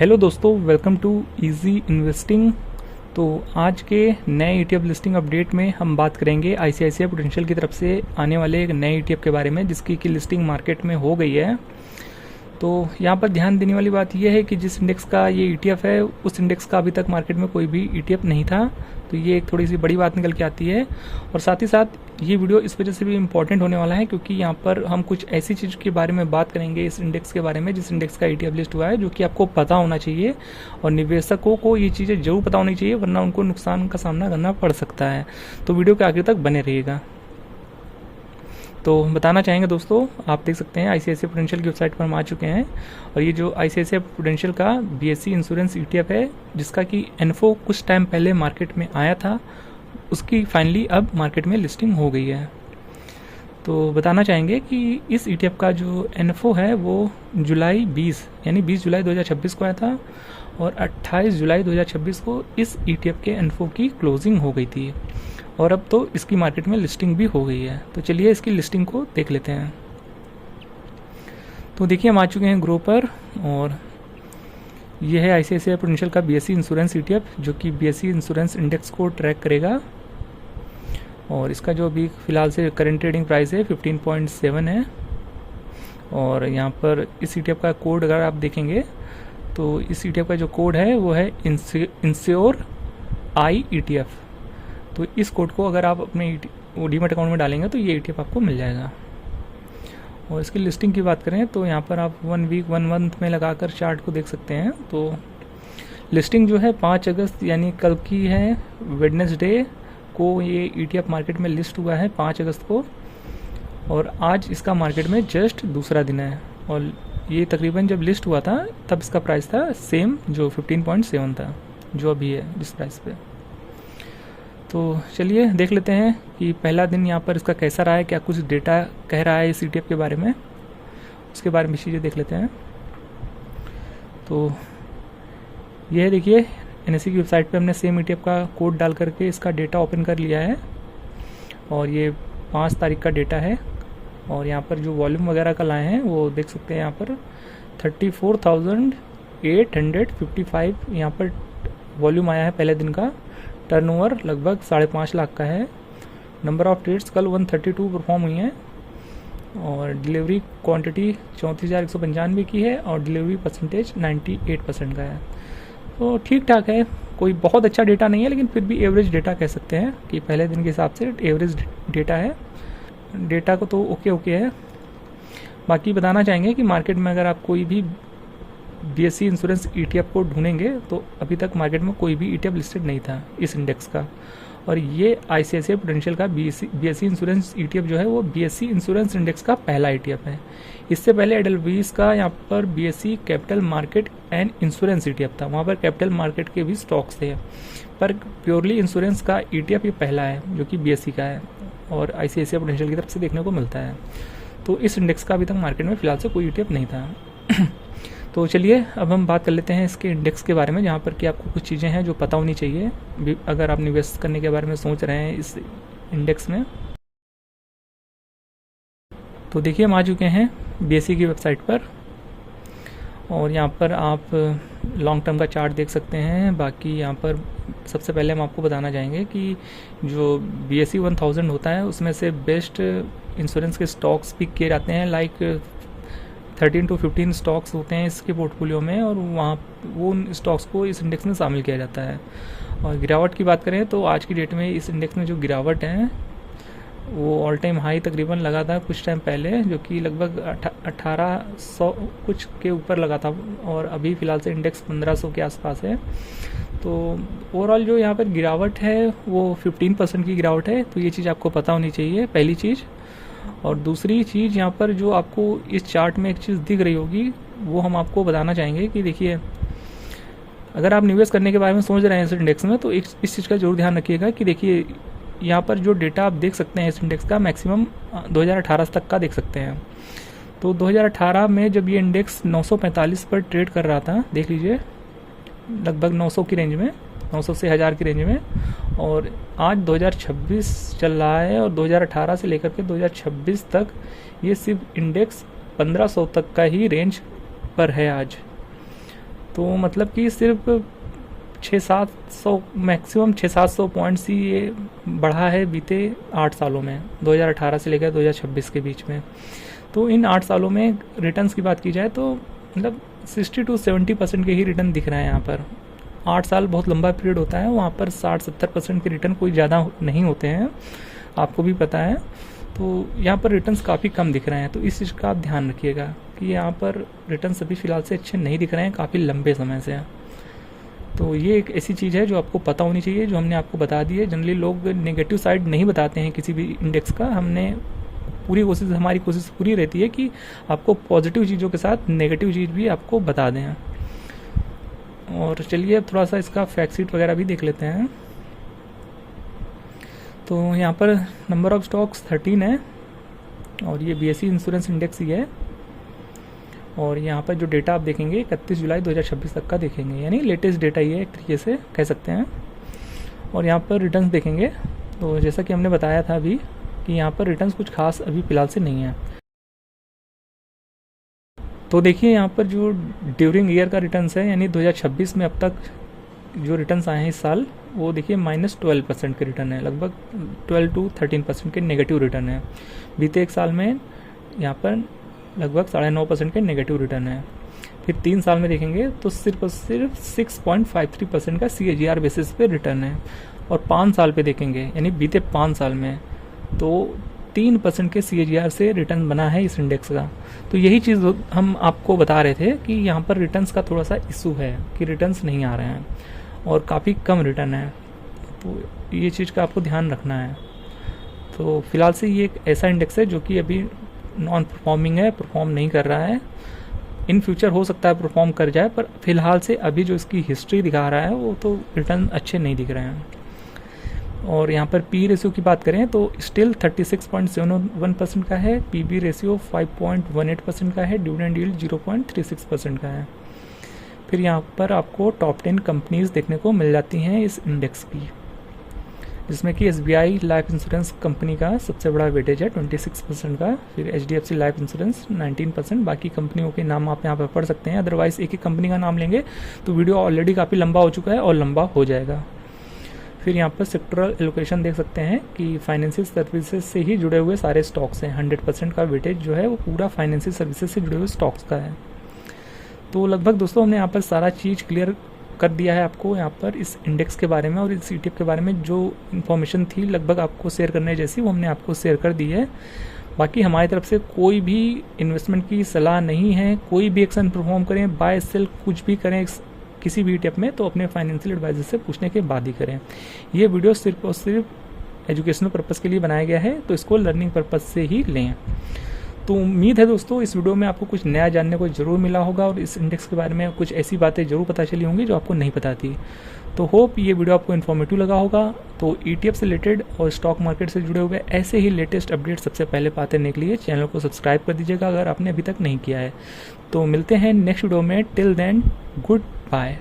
Hello दोस्तों, welcome to easy investing. तो आज के नए ईटीएफ लिस्टिंग अपडेट में हम बात करेंगे आईसीआईसीआई प्रूडेंशियल की तरफ से आने वाले एक नए ईटीएफ के बारे में, जिसकी की लिस्टिंग मार्केट में हो गई है। तो यहाँ पर ध्यान देने वाली बात यह है कि जिस इंडेक्स का ये ईटीएफ है, उस इंडेक्स का अभी तक मार्केट में कोई भी ईटीएफ नहीं था। तो ये एक थोड़ी सी बड़ी बात निकल के आती है। और साथ ही साथ ये वीडियो इस वजह से भी इम्पॉर्टेंट होने वाला है क्योंकि यहाँ पर हम कुछ ऐसी चीज़ के बारे में बात करेंगे, इस इंडेक्स के बारे में जिस इंडेक्स का ईटीएफ लिस्ट हुआ है, जो कि आपको पता होना चाहिए और निवेशकों को ये चीज़ें जरूर पता होनी चाहिए, वरना उनको नुकसान का सामना करना पड़ सकता है। तो वीडियो के आखिर तक बने रहिएगा। तो बताना चाहेंगे दोस्तों, आप देख सकते हैं आईसीआईसीआई प्रूडेंशियल की वेबसाइट पर हम आ चुके हैं। और ये जो आईसीआईसीआई प्रूडेंशियल का बीएसई इंश्योरेंस ईटीएफ है, जिसका कि इन्फो कुछ टाइम पहले मार्केट में आया था, उसकी फाइनली अब मार्केट में लिस्टिंग हो गई है। तो बताना चाहेंगे कि इस ईटीएफ का जो इन्फो है वो जुलाई 20 यानी 20 जुलाई 2026 को आया था और 28 जुलाई 2026 को इस ईटीएफ के इन्फो की क्लोजिंग हो गई थी और अब तो इसकी मार्केट में लिस्टिंग भी हो गई है। तो चलिए इसकी लिस्टिंग को देख लेते हैं। तो देखिए हम आ चुके हैं ग्रो पर और ये है आईसीआईसीआई प्रूडेंशियल का बीएसई इंश्योरेंस ईटीएफ, जो कि बीएसई इंश्योरेंस इंडेक्स को ट्रैक करेगा। और इसका जो अभी फिलहाल से करंट ट्रेडिंग प्राइस है 15.7 है। और यहाँ पर इस ईटीएफ का कोड अगर आप देखेंगे तो इस ईटीएफ का जो कोड है वो है इंश्योर आई ईटीएफ। तो इस कोड को अगर आप अपने डीमैट अकाउंट में डालेंगे तो ये ईटीएफ आपको मिल जाएगा। और इसकी लिस्टिंग की बात करें तो यहाँ पर आप 1 वीक 1 मंथ में लगाकर चार्ट को देख सकते हैं। तो लिस्टिंग जो है 5 अगस्त यानी कल की है, वेडनेसडे को ये ईटीएफ मार्केट में लिस्ट हुआ है 5 अगस्त को। और आज इसका मार्केट में जस्ट दूसरा दिन है। और ये तकरीबन जब लिस्ट हुआ था तब इसका प्राइस था सेम जो 15.7 था, जो अभी है जिस प्राइस पे। तो चलिए देख लेते हैं कि पहला दिन यहाँ पर इसका कैसा रहा है, क्या कुछ डेटा कह रहा है इस ईटीएफ के बारे में, उसके बारे में चीज़ें देख लेते हैं। तो यह देखिए एनएसई की वेबसाइट पे हमने सेम ईटीएफ का कोड डाल करके इसका डेटा ओपन कर लिया है। और ये 5 तारीख का डेटा है। और यहाँ पर जो वॉल्यूम वगैरह का लाए हैं वो देख सकते हैं। यहाँ पर 34,855 यहाँ पर वॉल्यूम आया है पहले दिन का। टर्नओवर लगभग 5.5 लाख का है। नंबर ऑफ ट्रेड्स कल 132 परफॉर्म हुई हैं। और डिलीवरी क्वांटिटी 34,195 की है और डिलीवरी परसेंटेज 98% का है। तो ठीक ठाक है, कोई बहुत अच्छा डेटा नहीं है, लेकिन फिर भी एवरेज डेटा कह सकते हैं कि पहले दिन के हिसाब से एवरेज डेटा है। डेटा को तो ओके है। बाकी बताना चाहेंगे कि मार्केट में अगर आप कोई भी बीएसई इंश्योरेंस ईटीएफ को ढूंढेंगे तो अभी तक मार्केट में कोई भी ईटीएफ लिस्टेड नहीं था इस इंडेक्स का। और ये आईसीआईसीआई प्रूडेंशियल का बीएसई इंश्योरेंस ईटीएफ जो है वो बीएसई इंश्योरेंस इंडेक्स का पहला ईटीएफ है। इससे पहले एडलवीज का यहाँ पर BSE capital market and insurance ETF था, वहाँ पर कैपिटल मार्केट के भी स्टॉक्स थे, पर प्योरली इंश्योरेंस का ईटीएफ ये पहला है जो कि बीएसई का है और आईसीआईसीआई प्रूडेंशियल की तरफ से देखने को मिलता है। तो इस इंडेक्स का अभी तक मार्केट में फिलहाल से कोई ईटीएफ नहीं था। तो चलिए अब हम बात कर लेते हैं इसके इंडेक्स के बारे में, जहाँ पर कि आपको कुछ चीज़ें हैं जो पता होनी चाहिए अगर आप निवेश करने के बारे में सोच रहे हैं इस इंडेक्स में। तो देखिए हम आ चुके हैं बीएसई की वेबसाइट पर और यहाँ पर आप लॉन्ग टर्म का चार्ट देख सकते हैं। बाकी यहाँ पर सबसे पहले हम आपको बताना चाहेंगे कि जो बीएसई 1000 होता है उसमें से बेस्ट इंश्योरेंस के स्टॉक्स पिक किए जाते हैं। लाइक 13 to 15 स्टॉक्स होते हैं इसके पोर्टफोलियो में और वहाँ वो स्टॉक्स को इस इंडेक्स में शामिल किया जाता है। और गिरावट की बात करें तो आज की डेट में इस इंडेक्स में जो गिरावट है वो ऑल टाइम हाई तकरीबन लगा था कुछ टाइम पहले, जो कि लगभग 1800 कुछ के ऊपर लगा था और अभी फ़िलहाल से इंडेक्स 1500 के आसपास है। तो ओवरऑल जो यहाँ पर गिरावट है वो 15% की गिरावट है। तो ये चीज़ आपको पता होनी चाहिए, पहली चीज़। और दूसरी चीज़ यहाँ पर जो आपको इस चार्ट में एक चीज़ दिख रही होगी वो हम आपको बताना चाहेंगे कि देखिए अगर आप निवेश करने के बारे में सोच रहे हैं इस इंडेक्स में तो इस चीज़ का जरूर ध्यान रखिएगा कि देखिए यहाँ पर जो डेटा आप देख सकते हैं इस इंडेक्स का मैक्सिमम 2018 तक का देख सकते हैं। तो 2018 में जब ये इंडेक्स 945 पर ट्रेड कर रहा था, देख लीजिए लगभग 900 की रेंज में, 900 से 1000 की रेंज में, और आज 2026 चल रहा है और 2018 से लेकर के 2026 तक ये सिर्फ इंडेक्स 1500 तक का ही रेंज पर है आज। तो मतलब कि सिर्फ 600-700 मैक्सिमम 600-700 पॉइंट्स ही ये बढ़ा है बीते 8 सालों में, 2018 से लेकर 2026 के बीच में। तो इन 8 सालों में रिटर्न्स की बात की जाए तो मतलब 60-70% के ही रिटर्न दिख रहे हैं यहाँ पर। 8 साल बहुत लंबा पीरियड होता है, वहाँ पर 60-70% के रिटर्न कोई ज़्यादा नहीं होते हैं, आपको भी पता है। तो यहाँ पर रिटर्न्स काफ़ी कम दिख रहे हैं, तो इस चीज़ का आप ध्यान रखिएगा कि यहाँ पर रिटर्न्स अभी फ़िलहाल से अच्छे नहीं दिख रहे हैं काफ़ी लंबे समय से। तो ये एक ऐसी चीज़ है जो आपको पता होनी चाहिए, जो हमने आपको बता दी है। जनरली लोग नेगेटिव साइड नहीं बताते हैं किसी भी इंडेक्स का, हमारी कोशिश पूरी रहती है कि आपको पॉजिटिव चीज़ों के साथ नेगेटिव चीज़ भी आपको बता दें। और चलिए अब थोड़ा सा इसका फैक्ट शीट वगैरह भी देख लेते हैं। तो यहाँ पर नंबर ऑफ स्टॉक्स 13 है और ये BSE इंश्योरेंस इंडेक्स ही है। और यहाँ पर जो डेटा आप देखेंगे 31 जुलाई 2026 तक का देखेंगे, यानी लेटेस्ट डेटा ही है एक तरीके से कह सकते हैं। और यहाँ पर रिटर्न्स देखेंगे तो जैसा कि हमने बताया था अभी कि यहाँ पर रिटर्न्स कुछ खास अभी फ़िलहाल से नहीं है। तो देखिए यहाँ पर जो ड्यूरिंग ईयर का रिटर्न्स है, यानी 2026 में अब तक जो रिटर्न्स आए हैं इस साल, वो देखिए -12% के रिटर्न है, लगभग 12-13% के नेगेटिव रिटर्न है। बीते एक साल में यहाँ पर लगभग 9.5% के नेगेटिव रिटर्न है। फिर 3 साल में देखेंगे तो सिर्फ और सिर्फ 6.53% का CAGR बेसिस पे रिटर्न है। और 5 साल पे देखेंगे, यानी बीते 5 साल में तो 3% के CAGR से रिटर्न बना है इस इंडेक्स का। तो यही चीज़ हम आपको बता रहे थे कि यहाँ पर रिटर्न्स का थोड़ा सा इशू है कि रिटर्न्स नहीं आ रहे हैं और काफ़ी कम रिटर्न है। तो ये चीज़ का आपको ध्यान रखना है। तो फिलहाल से ये एक ऐसा इंडेक्स है जो कि अभी नॉन परफॉर्मिंग है, परफॉर्म नहीं कर रहा है। इन फ्यूचर हो सकता है परफॉर्म कर जाए, पर फिलहाल से अभी जो इसकी हिस्ट्री दिखा रहा है वो तो रिटर्न अच्छे नहीं दिख रहे हैं। और यहाँ पर पी रेशियो की बात करें तो स्टिल 36.71% का है, PB रेशियो 5.18% का है, डिविडेंड यील्ड 0.36% का है। फिर यहाँ पर आपको टॉप 10 कंपनीज देखने को मिल जाती हैं इस इंडेक्स की, जिसमें कि SBI लाइफ इंश्योरेंस कंपनी का सबसे बड़ा वेटेज है 26% का। फिर HDFC लाइफ इंश्योरेंस 19%। बाकी कंपनियों के नाम आप यहाँ पर पढ़ सकते हैं, अदरवाइज एक एक कंपनी का नाम लेंगे तो वीडियो ऑलरेडी काफ़ी लंबा हो चुका है और लंबा हो जाएगा। फिर यहाँ पर सेक्टरल एलोकेशन देख सकते हैं कि फाइनेंशियल सर्विसेज से ही जुड़े हुए सारे स्टॉक्स हैं। 100% का वेटेज जो है वो पूरा फाइनेंशियल सर्विसेज से जुड़े हुए स्टॉक्स का है। तो लगभग दोस्तों हमने यहाँ पर सारा चीज़ क्लियर कर दिया है आपको यहाँ पर इस इंडेक्स के बारे में, और इस ETF के बारे में जो इन्फॉर्मेशन थी लगभग आपको शेयर करने जैसी, वो हमने आपको शेयर कर दी है। बाकी हमारी तरफ से कोई भी इन्वेस्टमेंट की सलाह नहीं है। कोई भी एक्शन परफॉर्म करें, बाय सेल कुछ भी करें किसी भी ETF में, तो अपने फाइनेंशियल एडवाइजर से पूछने के बाद ही करें। ये वीडियो सिर्फ और सिर्फ एजुकेशनल पर्पज़ के लिए बनाया गया है, तो इसको लर्निंग पर्पज़ से ही लें। तो उम्मीद है दोस्तों इस वीडियो में आपको कुछ नया जानने को जरूर मिला होगा और इस इंडेक्स के बारे में कुछ ऐसी बातें जरूर पता चली होंगी जो आपको नहीं पता थी। तो होप ये वीडियो आपको इन्फॉर्मेटिव लगा होगा। तो ETF से रिलेटेड और स्टॉक मार्केट से जुड़े हुए ऐसे ही लेटेस्ट अपडेट सबसे पहले पाते रहने के लिए चैनल को सब्सक्राइब कर दीजिएगा अगर आपने अभी तक नहीं किया है। तो मिलते हैं नेक्स्ट वीडियो में। Till then good bye.